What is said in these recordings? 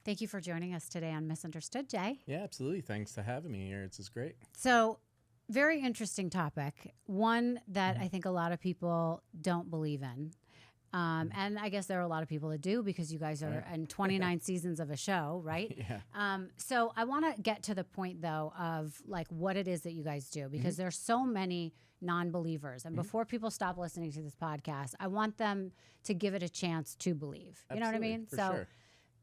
Thank you for joining us today on Misunderstood, Jay. Yeah, absolutely. Thanks for having me here. It's just great. So, very interesting topic. One that I think a lot of people don't believe in. And I guess there are a lot of people that do because you guys are in 29 seasons of a show, right? Yeah. So I want to get to the point, though, of like what it is that you guys do because there's so many non-believers. And before people stop listening to this podcast, I want them to give it a chance to believe. You know what I Absolutely, mean? for So sure.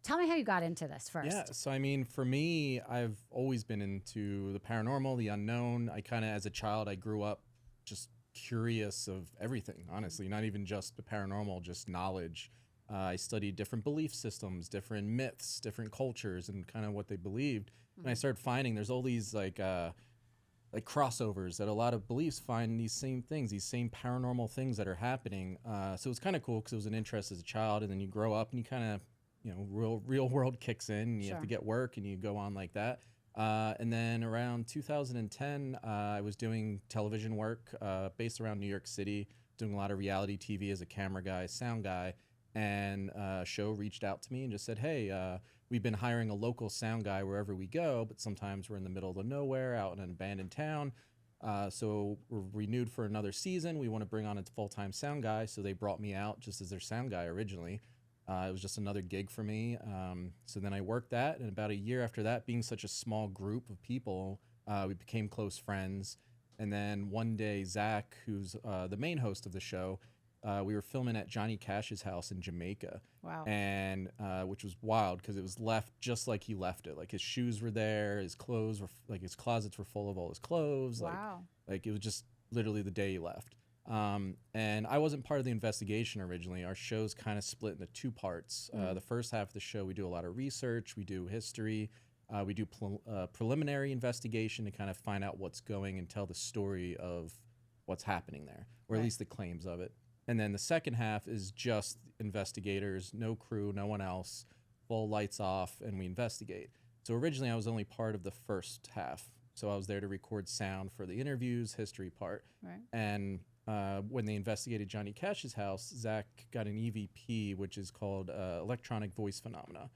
tell me how you got into this first. Yeah. So, I mean, for me, I've always been into the paranormal, the unknown. I kind of, as a child, I grew up just curious of everything, honestly, not even just the paranormal, just knowledge. I studied different belief systems, different myths, different cultures, and kind of what they believed. And I started finding there's all these like crossovers that a lot of beliefs find these same things, these same paranormal things that are happening. So it was kind of cool because it was an interest as a child, and then you grow up and you kind of, real world kicks in. And you have to get work, and you go on like that. And then around 2010, I was doing television work based around New York City, doing a lot of reality TV as a camera guy, sound guy. And a show reached out to me and just said, hey, we've been hiring a local sound guy wherever we go, but sometimes we're in the middle of nowhere, out in an abandoned town. So we're renewed for another season. We want to bring on a full-time sound guy. So they brought me out just as their sound guy originally. It was just another gig for me. So then I worked that. And about a year after that, being such a small group of people, we became close friends. And then one day, Zach, who's the main host of the show, we were filming at Johnny Cash's house in Jamaica. Wow. And which was wild because it was left just like he left it. Like his shoes were there, his clothes were like his closets were full of all his clothes. Wow. Like it was just literally the day he left. And I wasn't part of the investigation originally. Our show's kind of split into two parts. The first half of the show, we do a lot of research, we do history, we do preliminary investigation to kind of find out what's going and tell the story of what's happening there, or at least the claims of it. And then the second half is just investigators, no crew, no one else, full lights off, and we investigate. So originally I was only part of the first half. So I was there to record sound for the interviews, history part. Right. And when they investigated Johnny Cash's house, Zach got an EVP, which is called electronic voice phenomena,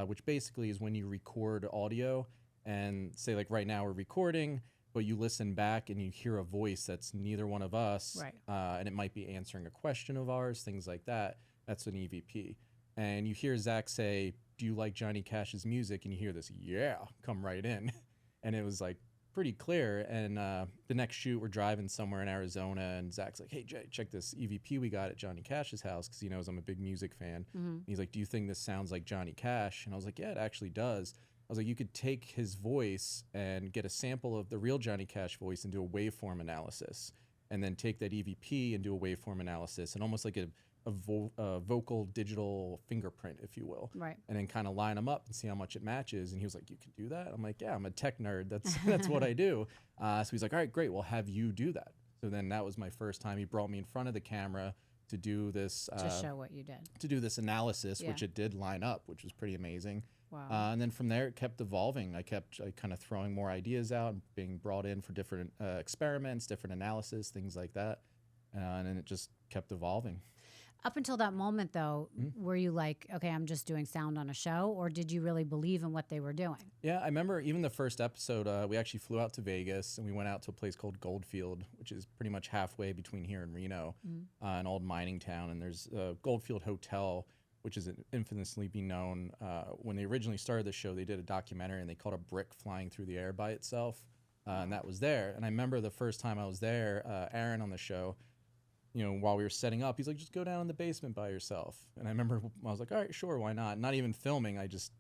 which basically is when you record audio and say, like right now we're recording, but you listen back and you hear a voice that's neither one of us, Right. And it might be answering a question of ours, things like that. That's an EVP. And you hear Zach say, do you like Johnny Cash's music? And you hear this, yeah, come right in. And it was like pretty clear. And the next shoot, we're driving somewhere in Arizona, and Zach's like, hey, Jay, check this EVP we got at Johnny Cash's house, because he knows I'm a big music fan. And he's like, do you think this sounds like Johnny Cash? And I was like, yeah, it actually does. I was like, you could take his voice and get a sample of the real Johnny Cash voice and do a waveform analysis, and then take that EVP and do a waveform analysis, and almost like a vocal digital fingerprint, if you will. Right. And then kind of line them up and see how much it matches. And he was like, you can do that? I'm like, yeah, I'm a tech nerd. That's what I do. So he's like, all right, great. Well, have you do that. So then that was my first time. He brought me in front of the camera to do this. To show what you did. To do this analysis, Yeah. which it did line up, which was pretty amazing. Wow. And then from there, it kept evolving. I kept kind of throwing more ideas out, being brought in for different experiments, different analysis, things like that. And then it just kept evolving. Up until that moment, though, were you like, okay, I'm just doing sound on a show, or did you really believe in what they were doing? Yeah, I remember even the first episode, we actually flew out to Vegas, and we went out to a place called Goldfield, which is pretty much halfway between here and Reno, an old mining town. And there's a Goldfield Hotel, which is infamously be known. When they originally started the show, they did a documentary, and they caught a brick flying through the air by itself, and that was there. And I remember the first time I was there, Aaron on the show, while we were setting up, he's like, just go down in the basement by yourself. And I remember I was like, all right, sure, why not? Not even filming, I just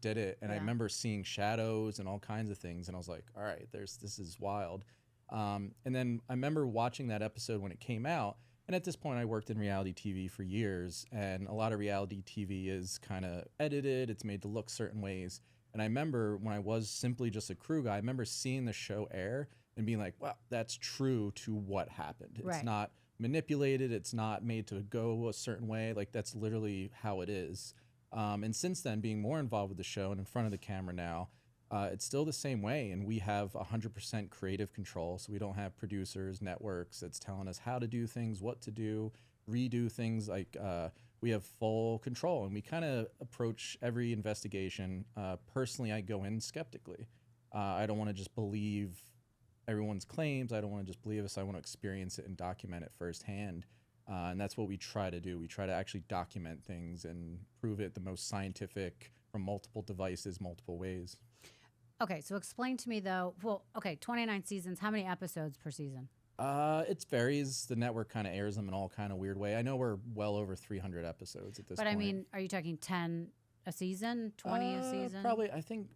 did it. And I remember seeing shadows and all kinds of things. And I was like, all right, this is wild. And then I remember watching that episode when it came out. And at this point, I worked in reality TV for years. And a lot of reality TV is kind of edited. It's made to look certain ways. And I remember when I was simply just a crew guy, I remember seeing the show air and being like, wow, that's true to what happened. Right. It's not manipulated. It's not made to go a certain way. Like, that's literally how it is. And since then, being more involved with the show and in front of the camera now, it's still the same way. And we have 100% creative control. So we don't have producers, networks that's telling us how to do things, what to do, redo things. Like we have full control, and we kind of approach every investigation. Personally, I go in skeptically. I don't want to just believe everyone's claims. I don't want to just believe us. I want to experience it and document it firsthand. And that's what we try to do. We try to actually document things and prove it the most scientific from multiple devices, multiple ways. Okay, so explain to me though. Well, okay, 29 seasons. How many episodes per season? It varies. The network kind of airs them in all kind of weird way. I know we're well over 300 episodes at this point. But I mean, are you talking 10 a season, 20 a season? Probably, I think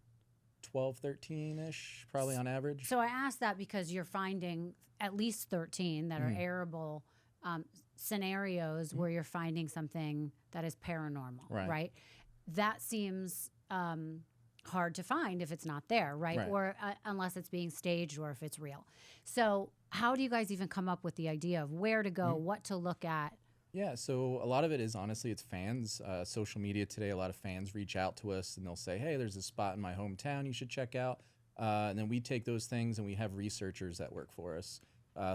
12, 13-ish, probably on average. So I asked that because you're finding at least 13 that are airable scenarios where you're finding something that is paranormal, right? That seems hard to find if it's not there, right? Or unless it's being staged or if it's real. So how do you guys even come up with the idea of where to go, what to look at? Yeah, so a lot of it is honestly, it's fans. Social media today, a lot of fans reach out to us and they'll say, hey, there's a spot in my hometown you should check out. And then we take those things and we have researchers that work for us.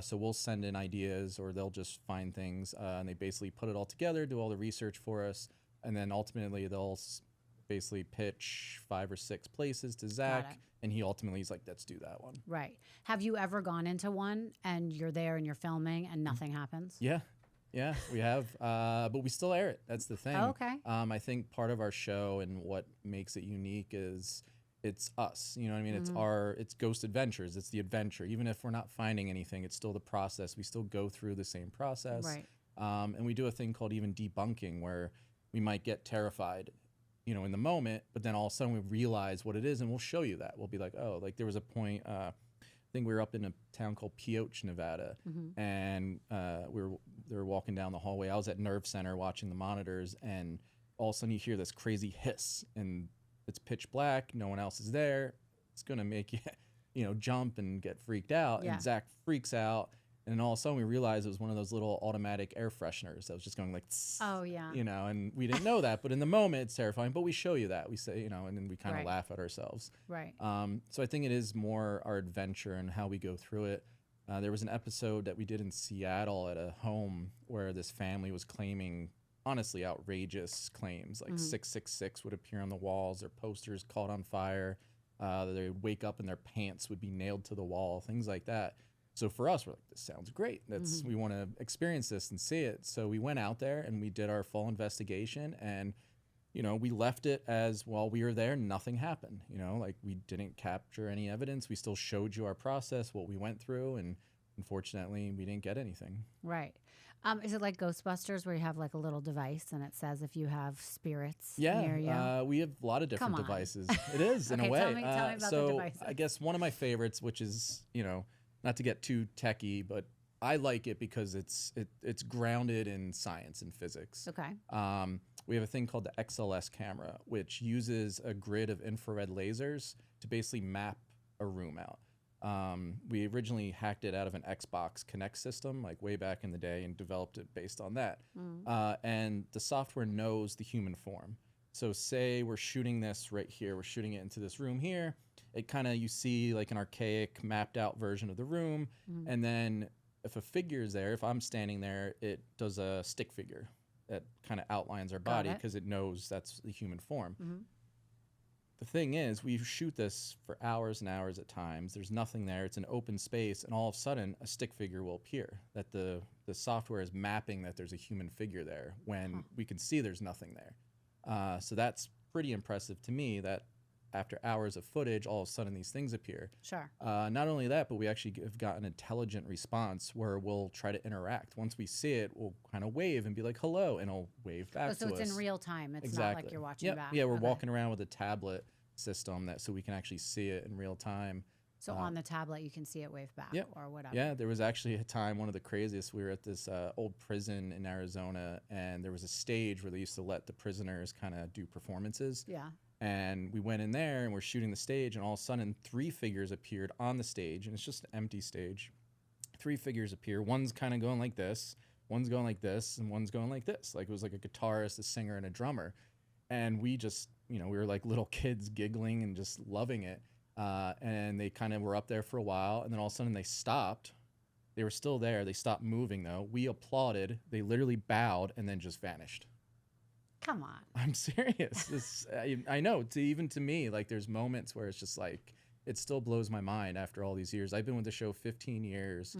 So we'll send in ideas or they'll just find things and they basically put it all together, do all the research for us. And then ultimately they'll basically pitch 5 or 6 places to Zach. And he ultimately is like, let's do that one. Right. Have you ever gone into one and you're there and you're filming and nothing happens? Yeah. Yeah, we have, but we still air it. That's the thing. Oh, okay. I think part of our show and what makes it unique is it's us. You know what I mean? It's Ghost Adventures. It's the adventure. Even if we're not finding anything, it's still the process. We still go through the same process. Right. And we do a thing called even debunking, where we might get terrified, you know, in the moment, but then all of a sudden we realize what it is, and we'll show you that. We'll be like, oh, like there was a point. I think we were up in a town called Pioche, Nevada, and they were walking down the hallway. I was at Nerve Center watching the monitors, and all of a sudden you hear this crazy hiss, and it's pitch black. No one else is there. It's gonna make you, you know, jump and get freaked out. Yeah. And Zach freaks out, and then all of a sudden we realize it was one of those little automatic air fresheners that was just going like, oh yeah, you know, and we didn't know that. But in the moment, it's terrifying. But we show you that. We say, you know, and then we kind of laugh at ourselves. Right. So I think it is more our adventure and how we go through it. There was an episode that we did in Seattle at a home where this family was claiming honestly outrageous claims, like 666 would appear on the walls, their posters caught on fire, they would wake up and their pants would be nailed to the wall, things like that. So for us, we're like, this sounds great. We want to experience this and see it. So we went out there and we did our full investigation, and you know, we left it as, well, we were there, nothing happened. You know, like we didn't capture any evidence. We still showed you our process, what we went through, and unfortunately, we didn't get anything. Right. Is it like Ghostbusters where you have like a little device and it says if you have spirits near you? We have a lot of different devices. It is, in a way. Tell me about the devices. I guess one of my favorites, which is, you know, not to get too techie, but I like it because it's grounded in science and physics. Okay. We have a thing called the XLS camera, which uses a grid of infrared lasers to basically map a room out. We originally hacked it out of an Xbox Kinect system, like way back in the day, and developed it based on that. And the software knows the human form. So say we're shooting this right here, we're shooting it into this room here. It kind of, you see like an archaic mapped out version of the room. And then if a figure is there, if I'm standing there, it does a stick figure that kind of outlines our body because it knows that's the human form. The thing is, we shoot this for hours and hours at times. There's nothing there. It's an open space, and all of a sudden, a stick figure will appear. That the software is mapping that there's a human figure there when we can see there's nothing there. So that's pretty impressive to me, that after hours of footage, all of a sudden these things appear. Sure. Not only that, but we actually have got an intelligent response where we'll try to interact. Once we see it, we'll kind of wave and be like, hello, and it'll wave back to us. So it's in real time. It's not like you're watching back. Yeah, we're walking around with a tablet system so we can actually see it in real time. So on the tablet, you can see it wave back or whatever. Yeah, there was actually a time, one of the craziest, we were at this old prison in Arizona, and there was a stage where they used to let the prisoners kind of do performances. Yeah. And we went in there and we're shooting the stage, and all of a sudden 3 figures appeared on the stage, and it's just an empty stage. 3 figures appear. One's kind of going like this, one's going like this, and one's going like this. Like it was like a guitarist, a singer, and a drummer. And we just, you know, we were like little kids giggling and just loving it. And they kind of were up there for a while, and then all of a sudden they stopped. They were still there. They stopped moving though. We applauded. They literally bowed and then just vanished. Come on. I'm serious. I know, even to me, like there's moments where it's just like, it still blows my mind after all these years. I've been with the show 15 years.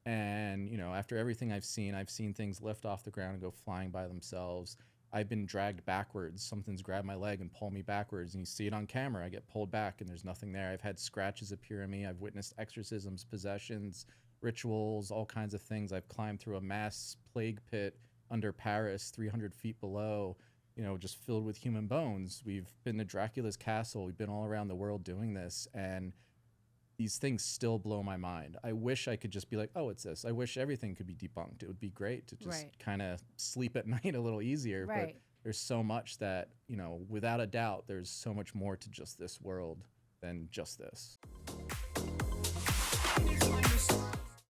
And, you know, after everything I've seen things lift off the ground and go flying by themselves. I've been dragged backwards. Something's grabbed my leg and pulled me backwards. And you see it on camera. I get pulled back and there's nothing there. I've had scratches appear on me. I've witnessed exorcisms, possessions, rituals, all kinds of things. I've climbed through a mass plague pit under Paris, 300 feet below, you know, just filled with human bones. We've been to Dracula's castle. We've been all around the world doing this. And these things still blow my mind. I wish I could just be like, oh, it's this. I wish everything could be debunked. It would be great to just kind of sleep at night a little easier. But there's so much that, you know, without a doubt, there's so much more to just this world than just this.